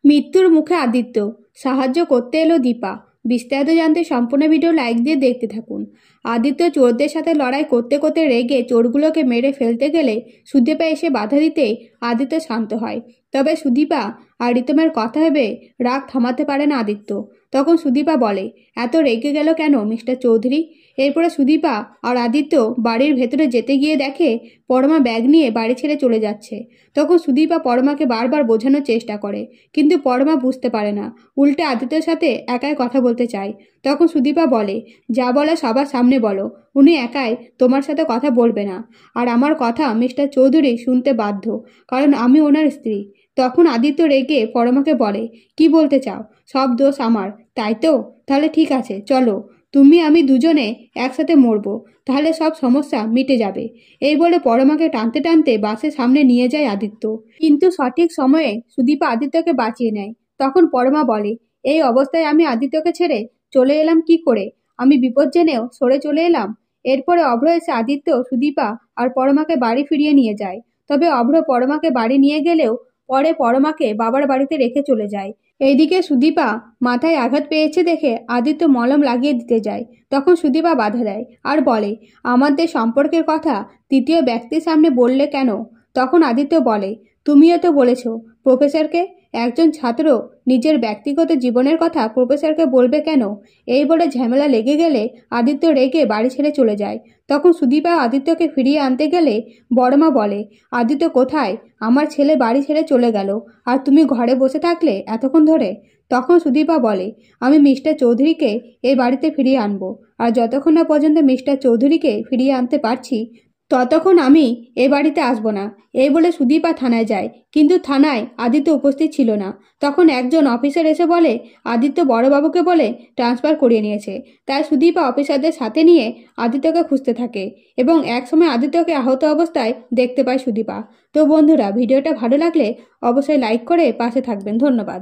মৃত্যুর মুখে আদিত্য, সাহায্য করতে এলো দীপা। বিস্তারিত জানতে সম্পূর্ণ ভিডিও লাইক দিয়ে দেখতে থাকুন। আদিত্য চোরদের সাথে লড়াই করতে করতে রেগে চোরগুলোকে মেরে ফেলতে গেলে সুদীপা এসে বাধা দিতেই আদিত্য শান্ত হয়। তবে সুদীপা আর রিতমের কথা ভেবে রাগ থামাতে পারে না আদিত্য। তখন সুদীপা বলে, এত রেগে গেল কেন মিস্টার চৌধুরী? এরপরে সুদীপা আর আদিত্য বাড়ির ভেতরে যেতে গিয়ে দেখে পরমা ব্যাগ নিয়ে বাড়ি ছেড়ে চলে যাচ্ছে। তখন সুদীপা পরমাকে বারবার বোঝানোর চেষ্টা করে, কিন্তু পরমা বুঝতে পারে না, উল্টে আদিত্যের সাথে একাই কথা বলতে চায়। তখন সুদীপা বলে, যা বলা সবার সামনে বলো, উনি একাই তোমার সাথে কথা বলবে না, আর আমার কথা মিস্টার চৌধুরী শুনতে বাধ্য, কারণ আমি ওনার স্ত্রী। তখন আদিত্য রেগে পরমাকে বলে, কি বলতে চাও? সব দোষ আমার, তাই তো? তাহলে ঠিক আছে, চলো, তুমি আমি দুজনে একসাথে মরবো, তাহলে সব সমস্যা মিটে যাবে। এই বলে পরমাকে টানতে টানতে বাসের সামনে নিয়ে যায় আদিত্য। কিন্তু সঠিক সময়ে সুদীপা আদিত্যকে বাঁচিয়ে নেয়। তখন পরমা বলে, এই অবস্থায় আমি আদিত্যকে ছেড়ে চলে এলাম কি করে? আমি বিপদ জেনেও সরে চলে এলাম। এরপরে অভ্র এসে আদিত্য, সুদীপা আর পরমাকে বাড়ি ফিরিয়ে নিয়ে যায়। তবে অভ্র পরমাকে বাড়ি নিয়ে গেলেও পরে পরমাকে বাবার বাড়িতে রেখে চলে যায়। এইদিকে সুদীপা মাথায় আঘাত পেয়েছে দেখে আদিত্য মলম লাগিয়ে দিতে যায়। তখন সুদীপা বাধা দেয় আর বলে, আমাদের সম্পর্কের কথা তৃতীয় ব্যক্তির সামনে বললে কেন? তখন আদিত্য বলে, তুমিও তো বলেছ প্রফেসরকে। একজন ছাত্র নিজের ব্যক্তিগত জীবনের কথা প্রফেসরকে বলবে কেন? এই বলে ঝামেলা লেগে গেলে আদিত্য রেগে বাড়ি ছেড়ে চলে যায়। তখন সুদীপা আদিত্যকে ফিরিয়ে আনতে গেলে বড়মা বলে, আদিত্য কোথায়? আমার ছেলে বাড়ি ছেড়ে চলে গেল, আর তুমি ঘরে বসে থাকলে এতক্ষণ ধরে। তখন সুদীপা বলে, আমি মিস্টার চৌধুরীকে এই বাড়িতে ফিরিয়ে আনবো, আর যতক্ষণ না পর্যন্ত মিস্টার চৌধুরীকে ফিরিয়ে আনতে পারছি ততক্ষণ আমি এ বাড়িতে আসবো না। এই বলে সুদীপা থানায় যায়, কিন্তু থানায় আদিত্য উপস্থিত ছিল না। তখন একজন অফিসার এসে বলে, আদিত্য বড়বাবুকে বলে ট্রান্সফার করিয়ে নিয়েছে। তাই সুদীপা অফিসারদের সাথে নিয়ে আদিত্যকে খুঁজতে থাকে, এবং একসময় আদিত্যকে আহত অবস্থায় দেখতে পায় সুদীপা। তো বন্ধুরা, ভিডিওটা ভালো লাগলে অবশ্যই লাইক করে পাশে থাকবেন। ধন্যবাদ।